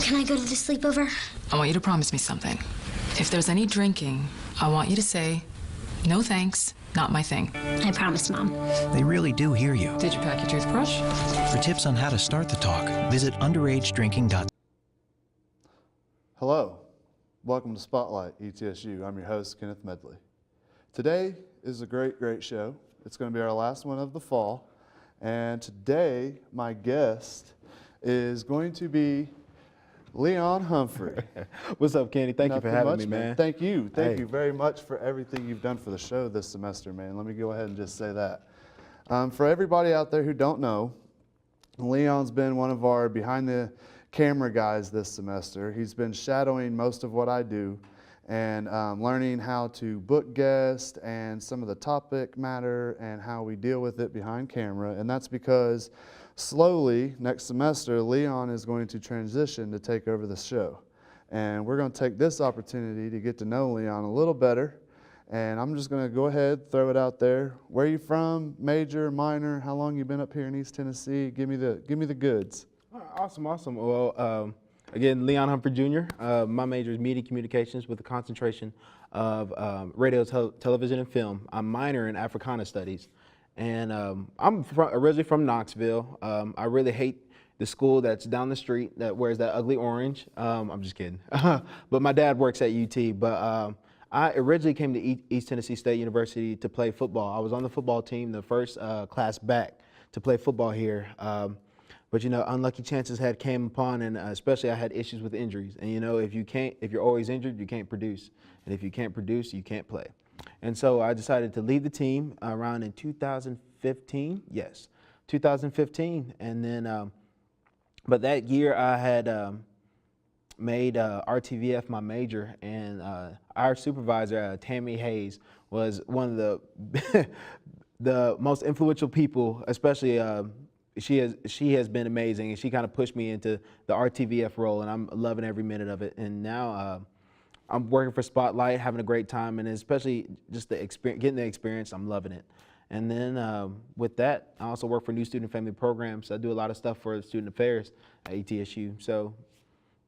Can I go to the sleepover? I want you to promise me something. If there's any drinking, I want you to say, no thanks, not my thing. I promise, Mom. They really do hear you. Did you pack your toothbrush? For tips on how to start the talk, visit underagedrinking.com. Hello, welcome to Spotlight ETSU. I'm your host, Kenneth Medley. Today is a great show. It's going to be our last one of the fall. And today, my guest is going to be Leon Humphrey. What's up, Kenny? Thank you for having me, man. Thank you. Thank you very much for everything you've done for the show this semester, man. Let me go ahead and just say that. For everybody out there who don't know, Leon's been one of our behind the camera guys this semester. He's been shadowing most of what I do and learning how to book guests and some of the topic matter and how we deal with it behind camera. And that's because slowly, next semester, Leon is going to transition to take over the show. And we're going to take this opportunity to get to know Leon a little better. And I'm just going to go ahead, throw it out there. Where are you from? Major, minor? How long you been up here in East Tennessee? Give me the goods. Awesome. Well, again, Leon Humphrey Jr. My major is media communications with a concentration of radio, television, and film. I'm minor in Africana studies. And I'm originally from Knoxville. I really hate the school that's down the street that wears that ugly orange. I'm just kidding. But my dad works at UT. But I originally came to East Tennessee State University to play football. I was on the football team, the first class back to play football here. But you know, unlucky chances had came upon, and especially I had issues with injuries. And you know, if you're always injured, you can't produce. And if you can't produce, you can't play. And so I decided to leave the team around in 2015. Yes, 2015. And then, but that year I had made RTVF my major, and our supervisor, Tammy Hayes, was one of the the most influential people, especially. She has been amazing, and she kind of pushed me into the RTVF role, and I'm loving every minute of it. And now I'm working for Spotlight, having a great time, and especially just the experience, getting the experience, I'm loving it. And then with that, I also work for New Student Family Programs. I do a lot of stuff for student affairs at ETSU. So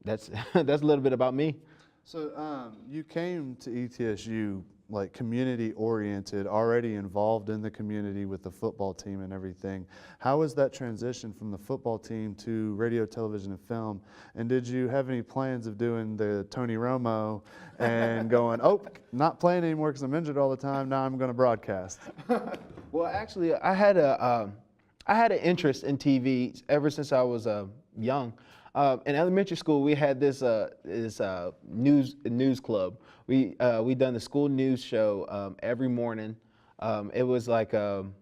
that's a little bit about me. So you came to ETSU like community oriented, already involved in the community with the football team and everything. How was that transition from the football team to radio, television, and film? And did you have any plans of doing the Tony Romo and going, oh, not playing anymore because I'm injured all the time, now I'm going to broadcast? Well, actually, I had an interest in TV ever since I was young. In elementary school, we had this news club. We done the school news show every morning. It was like, and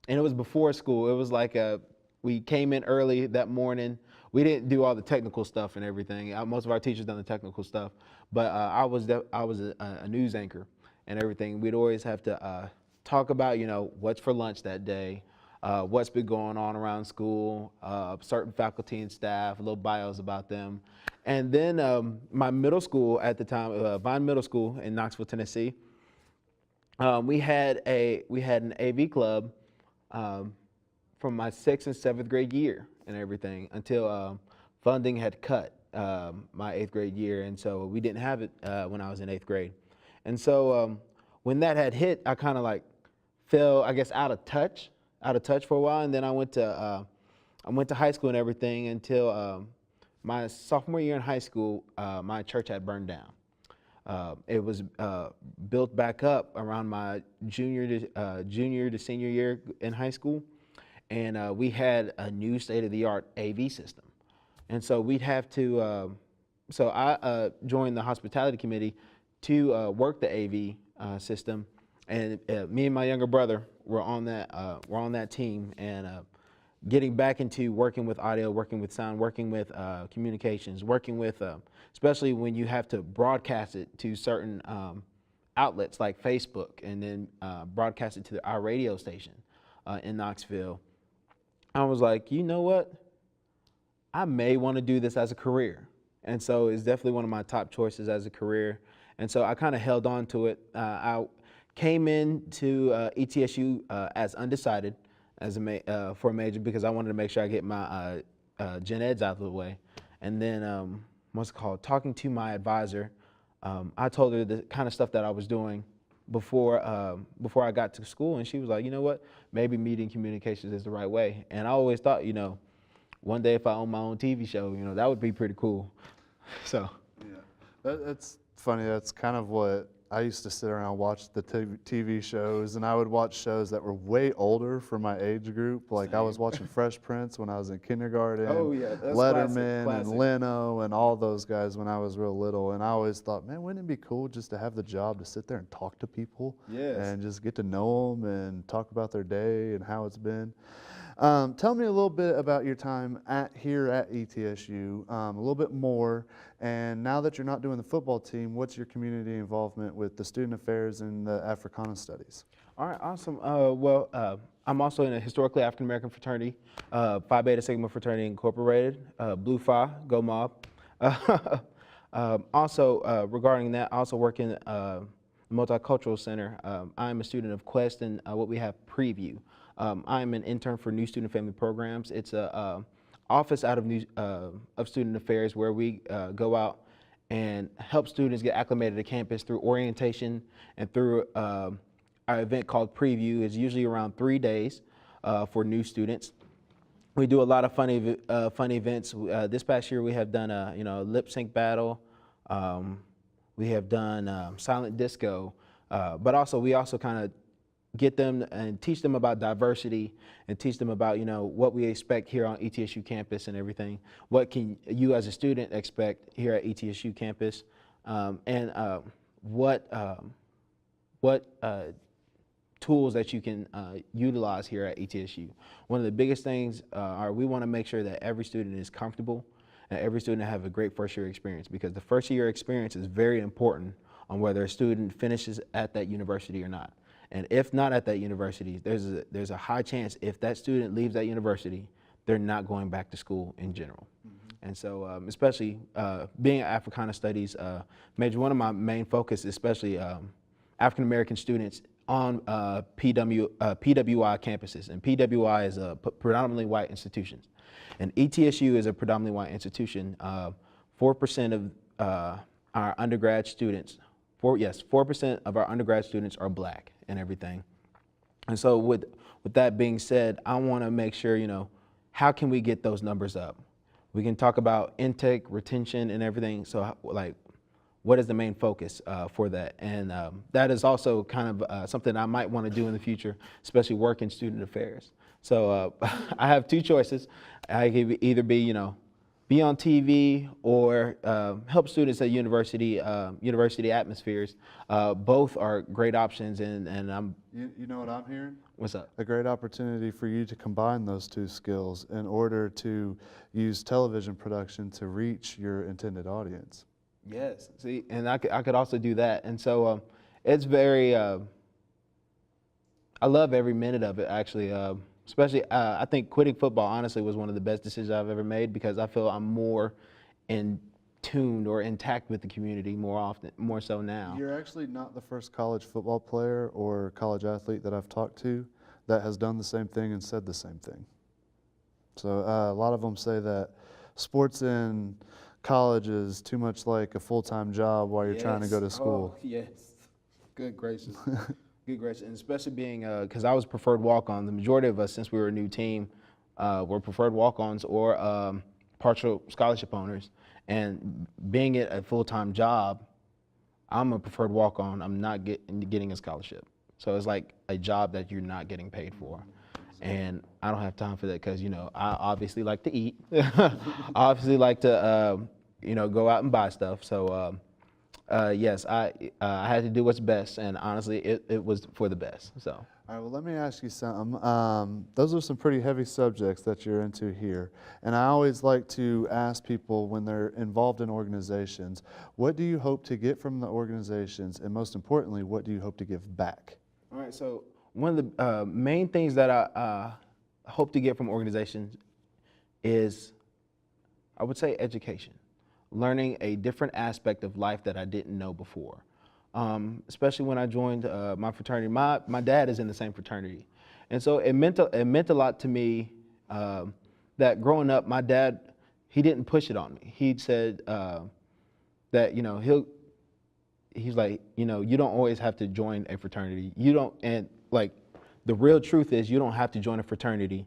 it was before school. It was like we came in early that morning. We didn't do all the technical stuff and everything. Most of our teachers done the technical stuff, but I was a news anchor and everything. We'd always have to talk about what's for lunch that day. What's been going on around school, certain faculty and staff, little bios about them. And then my middle school at the time, Vine Middle School in Knoxville, Tennessee, we had an AV club from my 6th and 7th grade year and everything until funding had cut my 8th grade year. And so we didn't have it when I was in 8th grade. And so when that had hit, I kind of like fell, I guess, out of touch for a while, and then I went to high school and everything until my sophomore year in high school. My church had burned down. It was built back up around my junior to senior year in high school, and we had a new state-of-the-art AV system, and so we'd have to. So I joined the hospitality committee to work the AV system, and me and my younger brother were on that team, and getting back into working with audio, working with sound, working with communications, working with especially when you have to broadcast it to certain outlets like Facebook, and then broadcast it to our radio station in Knoxville. I was like, you know what? I may want to do this as a career, and so it's definitely one of my top choices as a career. And so I kind of held on to it. I came into ETSU as undecided as for a major because I wanted to make sure I get my gen eds out of the way. And then what's it called? Talking to my advisor, I told her the kind of stuff that I was doing before I got to school, and she was like, you know what, maybe media and communications is the right way. And I always thought, you know, one day if I own my own TV show, you know, that would be pretty cool. So yeah, that's funny. That's kind of what I used to sit around and watch the TV shows, and I would watch shows that were way older for my age group. Like I was watching Fresh Prince when I was in kindergarten. Oh yeah, that's Letterman classic. and Leno and all those guys when I was real little. And I always thought, man, wouldn't it be cool just to have the job to sit there and talk to people and just get to know them and talk about their day and how it's been. Tell me a little bit about your time here at ETSU, a little bit more. And now that you're not doing the football team, what's your community involvement with the student affairs and the Africana studies? All right, awesome. I'm also in a historically African American fraternity, Phi Beta Sigma Fraternity Incorporated, Blue Phi, Go Mob. Also, regarding that, I also work in the Multicultural Center. I'm a student of Quest and what we have Preview. I'm an intern for New Student Family Programs. It's a office out of Student Affairs where we go out and help students get acclimated to campus through orientation and through our event called Preview. It's usually around 3 days for new students. We do a lot of fun events. This past year we have done a lip sync battle. We have done silent disco, but also we also kind of get them and teach them about diversity and teach them about, you know, what we expect here on ETSU campus and everything. What can you as a student expect here at ETSU campus, and what tools that you can utilize here at ETSU. One of the biggest things are we want to make sure that every student is comfortable and every student have a great first year experience, because the first year experience is very important on whether a student finishes at that university or not. And if not at that university, there's a high chance if that student leaves that university, they're not going back to school in general. Mm-hmm. And so, especially being an Africana Studies major, one of my main focus, especially African American students on PWI campuses. And PWI is a predominantly white institution. And ETSU is a predominantly white institution. 4% of our undergrad students, 4% of our undergrad students are black and everything. And so with that being said, I want to make sure, you know, how can we get those numbers up? We can talk about intake, retention, and everything. So like, what is the main focus for that? And that is also kind of something I might want to do in the future, especially work in student affairs. So I have two choices. I could either be, you know, be on TV or help students at university atmospheres. Both are great options, and I'm. You know what I'm hearing? What's up? A great opportunity for you to combine those two skills in order to use television production to reach your intended audience. Yes. See, and I could also do that, and so it's very. I love every minute of it, actually. Especially, I think quitting football, honestly, was one of the best decisions I've ever made, because I feel I'm more in tuned or intact with the community more so now. You're actually not the first college football player or college athlete that I've talked to that has done the same thing and said the same thing. So a lot of them say that sports in college is too much like a full-time job while you're trying to go to school. Oh, yes. Good gracious. Good gracious, and especially being, because I was preferred walk-on. The majority of us, since we were a new team, were preferred walk-ons or partial scholarship owners. And being it a full-time job, I'm a preferred walk-on. I'm not getting a scholarship. So it's like a job that you're not getting paid for. And I don't have time for that, because, you know, I obviously like to eat. I obviously like to, you know, go out and buy stuff. So yes, I had to do what's best, and honestly, it was for the best. So. All right, well, let me ask you something. Those are some pretty heavy subjects that you're into here, and I always like to ask people when they're involved in organizations, what do you hope to get from the organizations, and most importantly, what do you hope to give back? All right, so one of the main things that I hope to get from organizations is, I would say, education. Learning a different aspect of life that I didn't know before. Especially when I joined my fraternity. My dad is in the same fraternity. And so it meant a lot to me that growing up, my dad he didn't push it on me. He said that, you know, he's like, you know, you don't always have to join a fraternity. You don't, and like, the real truth is you don't have to join a fraternity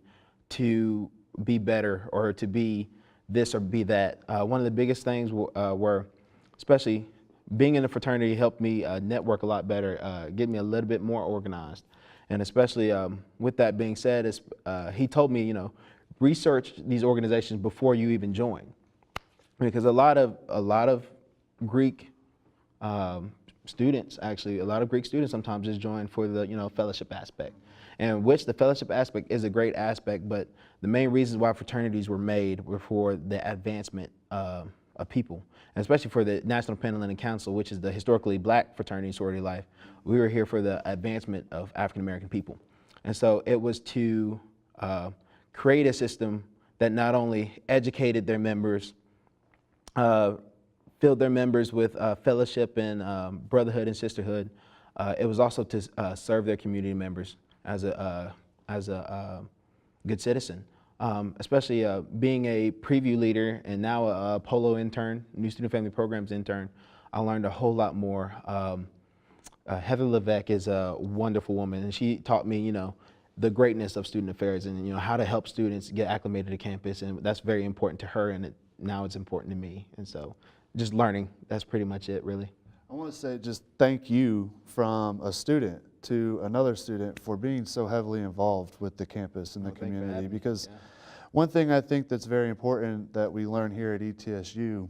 to be better or to be this or be that. One of the biggest things were, especially being in a fraternity helped me network a lot better, get me a little bit more organized. And especially with that being said, he told me, you know, research these organizations before you even join. Because a lot of Greek students, actually, a lot of Greek students sometimes just join for the, you know, fellowship aspect. And which the fellowship aspect is a great aspect, but the main reasons why fraternities were made were for the advancement of people, and especially for the National Panhellenic Council, which is the historically black fraternity sorority life. We were here for the advancement of African American people. And so it was to create a system that not only educated their members, filled their members with fellowship and brotherhood and sisterhood, it was also to serve their community members as a good citizen. Especially being a preview leader and now a polo intern, new student family programs intern, I learned a whole lot more. Heather Levesque is a wonderful woman, and she taught me, you know, the greatness of student affairs and, you know, how to help students get acclimated to campus, and that's very important to her, and now it's important to me. And so just learning, that's pretty much it, really. I want to say just thank you from a student to another student for being so heavily involved with the campus and the community, because one thing I think that's very important that we learn here at ETSU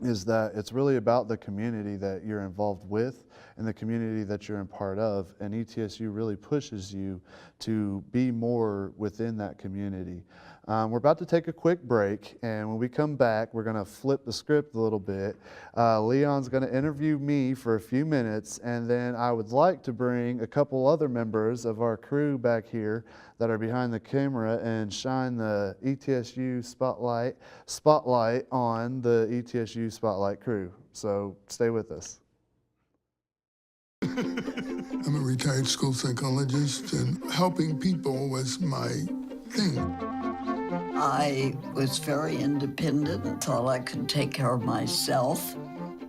is that it's really about the community that you're involved with and the community that you're a part of, and ETSU really pushes you to be more within that community. We're about to take a quick break, and when we come back, we're going to flip the script a little bit. Leon's going to interview me for a few minutes, and then I would like to bring a couple other members of our crew back here that are behind the camera and shine the ETSU spotlight on the ETSU Spotlight crew. So stay with us. I'm a retired school psychologist, and helping people was my thing. I was very independent and thought I could take care of myself.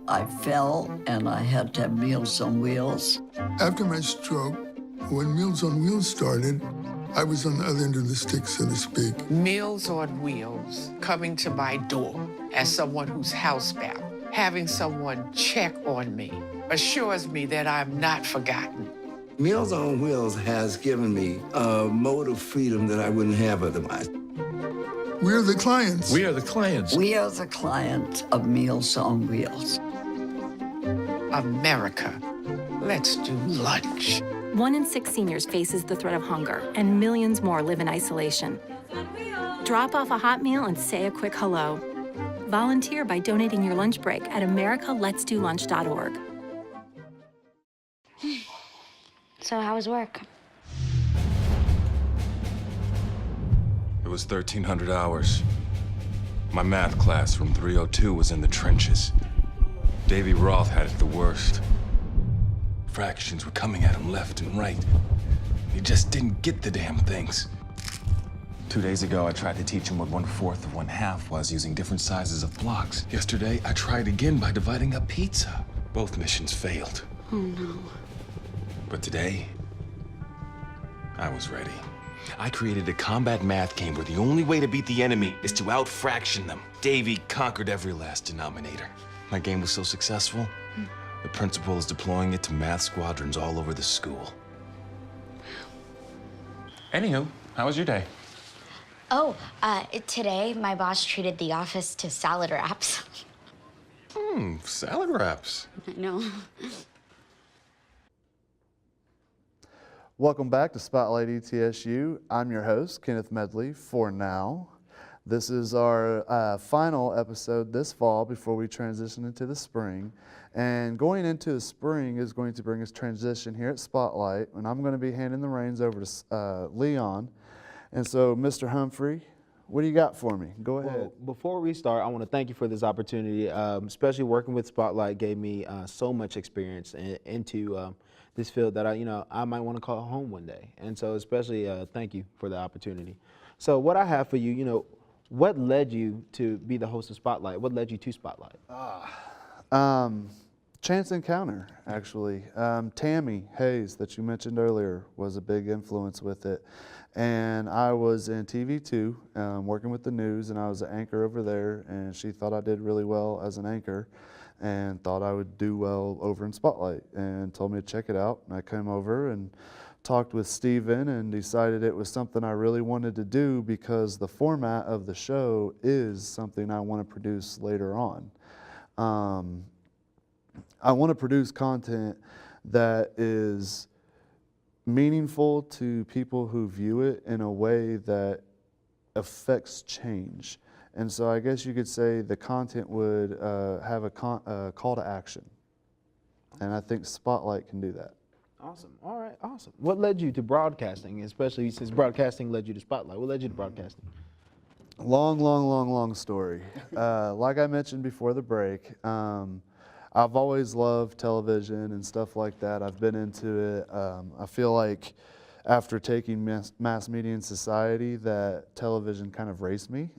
I fell and I had to have Meals on Wheels. After my stroke, when Meals on Wheels started, I was on the other end of the stick, so to speak. Meals on Wheels coming to my door as someone who's housebound, having someone check on me, assures me that I'm not forgotten. Meals on Wheels has given me a mode of freedom that I wouldn't have otherwise. We're the clients. We are the clients. We are the clients of Meals on Wheels. America, let's do lunch. 1 in 6 seniors faces the threat of hunger, and millions more live in isolation. Drop off a hot meal and say a quick hello. Volunteer by donating your lunch break at americaletsdolunch.org. So how was work? It was 1,300 hours. My math class from 302 was in the trenches. Davy Roth had it the worst. Fractions were coming at him left and right. He just didn't get the damn things. 2 days ago, I tried to teach him what 1/4 of 1/2 was using different sizes of blocks. Yesterday, I tried again by dividing up pizza. Both missions failed. Oh no. But today, I was ready. I created a combat math game where the only way to beat the enemy is to out-fraction them. Davy conquered every last denominator. My game was so successful, the principal is deploying it to math squadrons all over the school. Anywho, how was your day? Oh, today my boss treated the office to salad wraps. Salad wraps. I know. Welcome back to Spotlight ETSU. I'm your host, Kenneth Medley, for now. This is our final episode this fall before we transition into the spring. And going into the spring is going to bring us transition here at Spotlight, and I'm going to be handing the reins over to Leon. And so, Mr. Humphrey, what do you got for me? Go ahead. Well, before we start, I want to thank you for this opportunity. Especially working with Spotlight gave me so much experience into this field that I might want to call home one day. And so especially thank you for the opportunity. So what I have for you, What led you to be the host of Spotlight? What led you to Spotlight? Chance encounter, actually. Tammy Hayes, that you mentioned earlier, was a big influence with it. And I was in TV2, working with the news, and I was an anchor over there, and she thought I did really well as an anchor and thought I would do well over in Spotlight and told me to check it out. And I came over and talked with Steven and decided it was something I really wanted to do because the format of the show is something I want to produce later on. I want to produce content that is meaningful to people who view it in a way that affects change. And so I guess you could say the content would have a call to action. And I think Spotlight can do that. Awesome. All right. Awesome. What led you to broadcasting, especially since broadcasting led you to Spotlight? What led you to broadcasting? Long story. Like I mentioned before the break, I've always loved television and stuff like that. I've been into it. I feel like after taking mass media in society, that television kind of raised me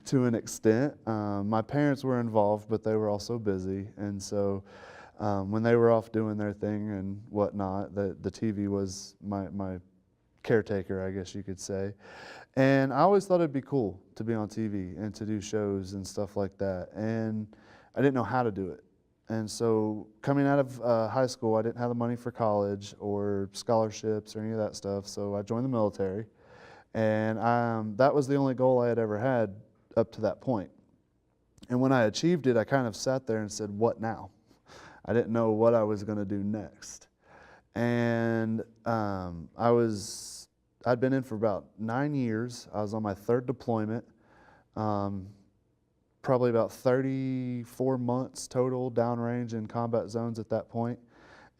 to an extent. My parents were involved, but they were also busy. And so when they were off doing their thing and whatnot, the TV was my caretaker, I guess you could say. And I always thought it'd be cool to be on TV and to do shows and stuff like that. And I didn't know how to do it. And so coming out of high school, I didn't have the money for college or scholarships or any of that stuff. So I joined the military. And that was the only goal I had ever had up to that point. And when I achieved it, I kind of sat there and said, what now? I didn't know what I was going to do next. And I'd been in for about 9 years. I was on my third deployment, probably about 34 months total downrange in combat zones at that point.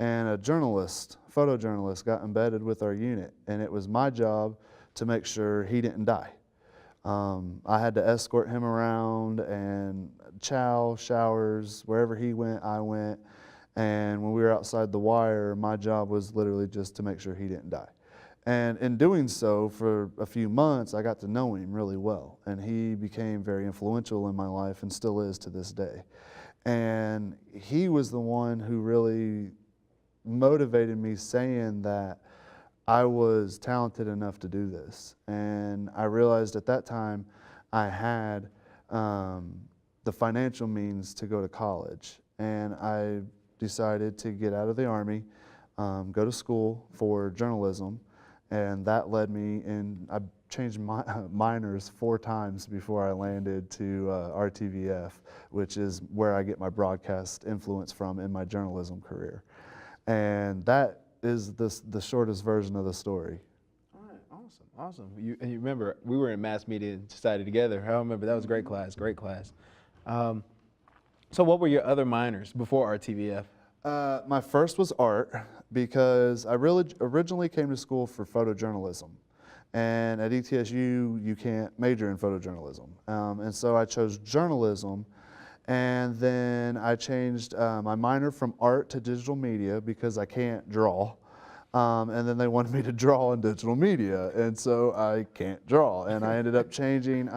And a journalist, photojournalist, got embedded with our unit, and it was my job to make sure he didn't die. I had to escort him around and chow, showers, wherever he went, I went. And when we were outside the wire, my job was literally just to make sure he didn't die. And in doing so, for a few months, I got to know him really well. And he became very influential in my life and still is to this day. And he was the one who really motivated me, saying that I was talented enough to do this. And I realized at that time I had the financial means to go to college. And I decided to get out of the Army, go to school for journalism. And that led me in, I changed minors 4 times before I landed to RTVF, which is where I get my broadcast influence from in my journalism career. And that is the shortest version of the story. All right, awesome. You remember, we were in mass media and society together. I remember that was a great class. So what were your other minors before RTVF? My first was art, because I really originally came to school for photojournalism. And at ETSU, you can't major in photojournalism. And so I chose journalism. And then I changed my minor from art to digital media because I can't draw. And then they wanted me to draw in digital media. And so I can't draw. And I ended up changing.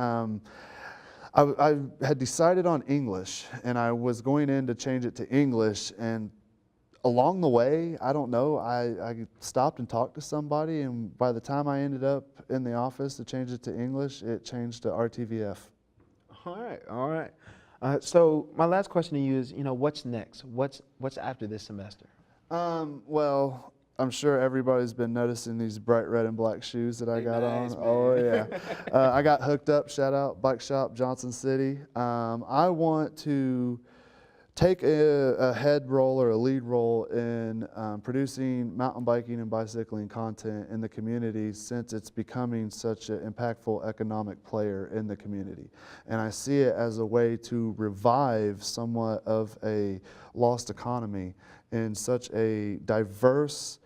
I had decided on English, and I was going in to change it to English. And along the way, I don't know, I stopped and talked to somebody. And by the time I ended up in the office to change it to English, it changed to RTVF. All right. So my last question to you is, what's next? What's after this semester? Well, I'm sure everybody's been noticing these bright red and black shoes that I got on. Man. Oh yeah. I got hooked up, shout out, Bike Shop, Johnson City. I want to take a head role or a lead role in producing mountain biking and bicycling content in the community, since it's becoming such an impactful economic player in the community. And I see it as a way to revive somewhat of a lost economy in such a diverse,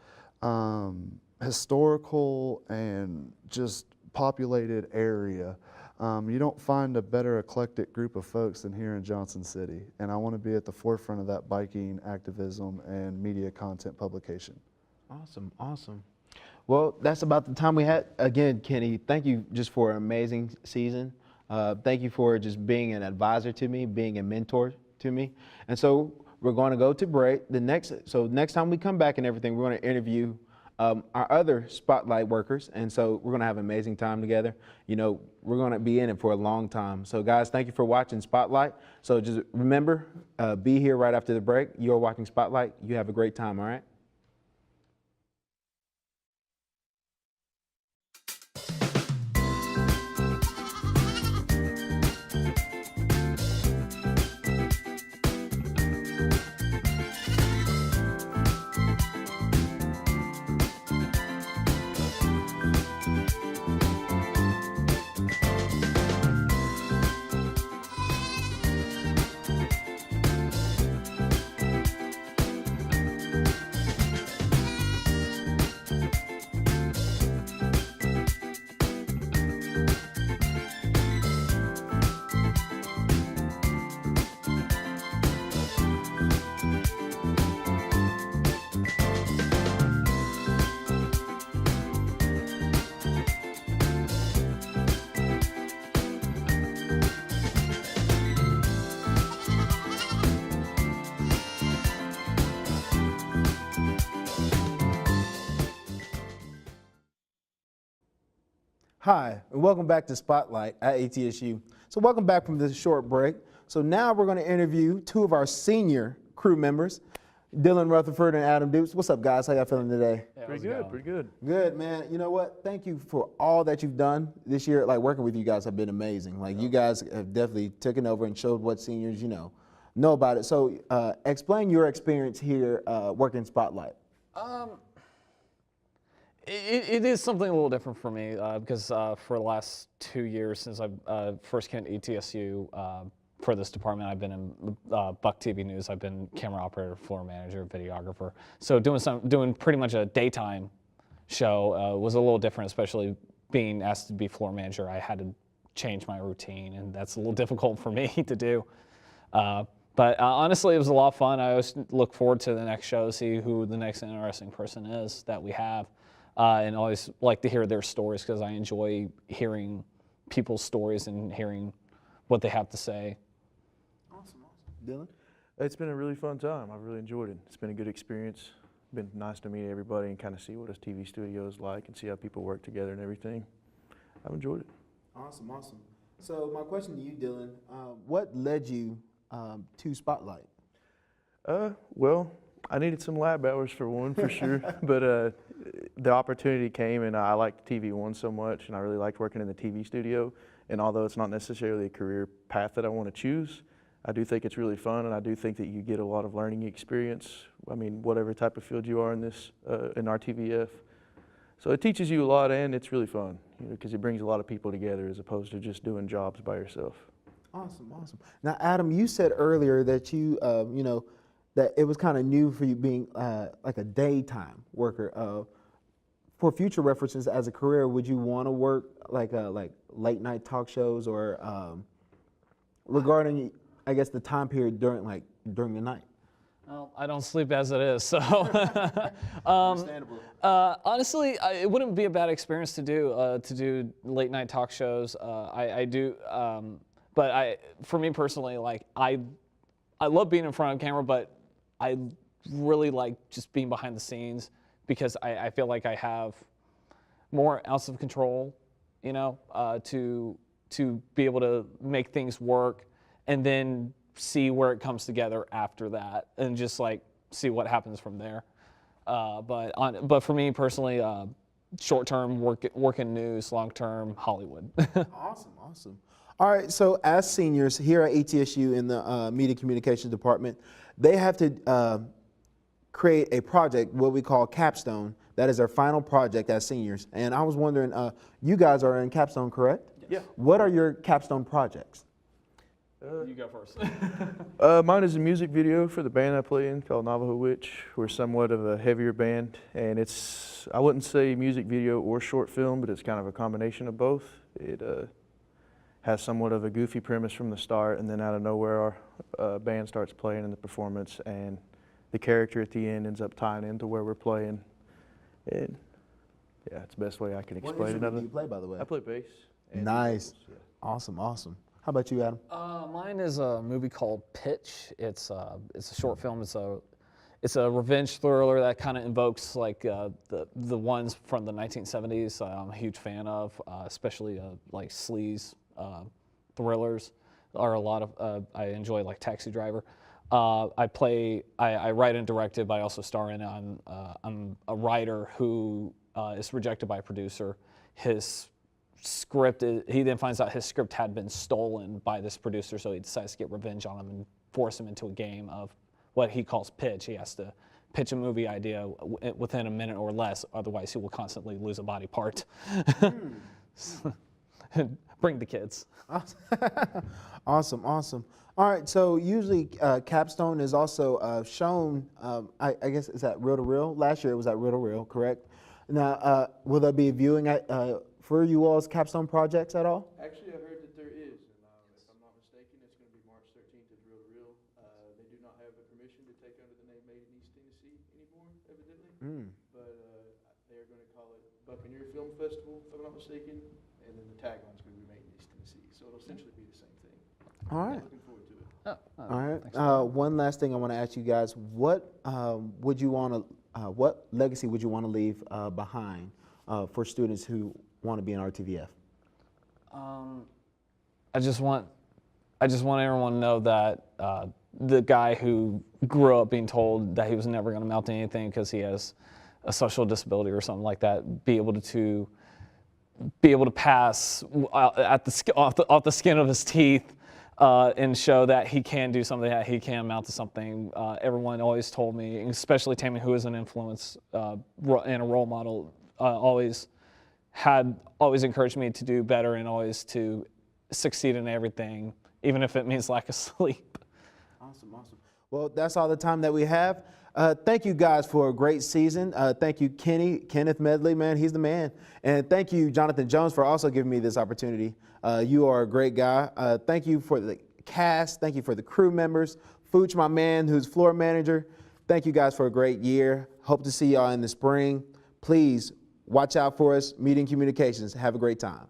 historical and just populated area. You don't find a better eclectic group of folks than here in Johnson City. And I want to be at the forefront of that biking activism and media content publication. Awesome. Well, that's about the time we had. Again, Kenny, thank you just for an amazing season. Thank you for just being an advisor to me, being a mentor to me. And so we're going to go to break. Next time we come back and everything, we're going to interview our other Spotlight workers. And so we're going to have an amazing time together. You know, we're going to be in it for a long time. So guys, thank you for watching Spotlight. So just remember, be here right after the break. You're watching Spotlight. You have a great time, all right? Hi, and welcome back to Spotlight at ETSU. So welcome back from this short break. So now we're going to interview two of our senior crew members, Dylan Rutherford and Adam Dukes. What's up, guys? How y'all feeling today? Yeah, pretty good. Good, man. You know what? Thank you for all that you've done this year. Like, working with you guys have been amazing. Like, you guys have definitely taken over and showed what seniors, know about it. So explain your experience here working Spotlight. It is something a little different for me because for the last 2 years since I first came to ETSU for this department, I've been in Buck TV News. I've been camera operator, floor manager, videographer. So doing pretty much a daytime show was a little different, especially being asked to be floor manager. I had to change my routine, and that's a little difficult for me to do. But honestly, it was a lot of fun. I always look forward to the next show to see who the next interesting person is that we have. And always like to hear their stories because I enjoy hearing people's stories and hearing what they have to say. Awesome. Dylan? It's been a really fun time. I've really enjoyed it. It's been a good experience. Been nice to meet everybody and kind of see what a TV studio is like and see how people work together and everything. I've enjoyed it. Awesome. So my question to you, Dylan, what led you to Spotlight? Well, I needed some lab hours for one, for sure. But the opportunity came, and I liked TV One so much, and I really liked working in the TV studio. And although it's not necessarily a career path that I want to choose, I do think it's really fun, and I do think that you get a lot of learning experience. I mean, whatever type of field you are in this, in RTVF. So it teaches you a lot, and it's really fun, because it brings a lot of people together as opposed to just doing jobs by yourself. Awesome. Now, Adam, you said earlier that you, that it was kind of new for you being like a daytime worker. For future references as a career, would you want to work like late night talk shows or regarding, I guess, the time period during the night? Well, I don't sleep as it is, so Understandable. Honestly, it wouldn't be a bad experience to do late night talk shows. I do, but for me personally, like I love being in front of camera, but I really like just being behind the scenes because I feel like I have more ounce of control, to be able to make things work and then see where it comes together after that and just like see what happens from there. But for me personally, short-term work in news, long-term Hollywood. Awesome. All right, so as seniors here at ETSU in the Media Communications Department, they have to create a project, what we call Capstone. That is our final project as seniors. And I was wondering, you guys are in Capstone, correct? Yeah. What are your Capstone projects? You go first. Mine is a music video for the band I play in called Navajo Witch. We're somewhat of a heavier band, and it's, I wouldn't say music video or short film, but it's kind of a combination of both. It has somewhat of a goofy premise from the start, and then out of nowhere our band starts playing in the performance, and the character at the end ends up tying into where we're playing. And yeah, it's the best way I can explain it. What instrument do you play, by the way? I play bass. Nice. Yeah. Awesome, awesome. How about you, Adam? Mine is a movie called Pitch. It's a short film. It's a revenge thriller that kind of invokes like the ones from the 1970s. I'm a huge fan of, especially like sleaze thrillers. Are a lot of I enjoy like Taxi Driver. I write and direct it, but I also star in it. I'm a writer who is rejected by a producer. His script, he then finds out his script had been stolen by this producer, so he decides to get revenge on him and force him into a game of what he calls pitch. He has to pitch a movie idea within a minute or less, otherwise he will constantly lose a body part. Bring the kids. Awesome, awesome. All right, so usually Capstone is also shown, I guess, is that reel to reel? Last year it was at reel to reel, correct? Now, will there be a viewing for you all's Capstone projects at all? Actually, I heard that there is, and if I'm not mistaken, it's going to be March 13th at Reel to Reel. They do not have the permission to take under the name Made in East Tennessee anymore, evidently. But they're going to call it Buccaneer Film Festival, if I'm not mistaken, and then the tagline's going to be Made in East Tennessee. So it'll essentially be the same thing. All right. Looking forward to it. All right. One last thing I want to ask you guys: what would you want to? What legacy would you want to leave behind for students who want to be in RTVF? I just want everyone to know that the guy who grew up being told that he was never going to amount to anything because he has a social disability or something like that, be able to pass off the skin of his teeth and show that he can do something, that he can amount to something. Everyone always told me, especially Tammy, who is an influence and a role model, always encouraged me to do better and always to succeed in everything, even if it means lack of sleep. Awesome, awesome. Well, that's all the time that we have. Thank you guys for a great season. Thank you, Kenneth Medley, man, he's the man. And thank you, Jonathan Jones, for also giving me this opportunity. You are a great guy. Thank you for the cast. Thank you for the crew members. Fooch, my man, who's floor manager. Thank you guys for a great year. Hope to see y'all in the spring. Please watch out for us. Meeting Communications. Have a great time.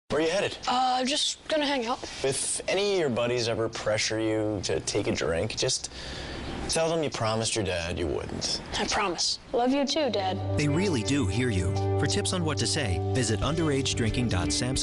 Where are you headed? Just gonna hang out. If any of your buddies ever pressure you to take a drink, just tell them you promised your dad you wouldn't. I promise. Love you too, Dad. They really do hear you. For tips on what to say, visit underagedrinking.samhsa.com.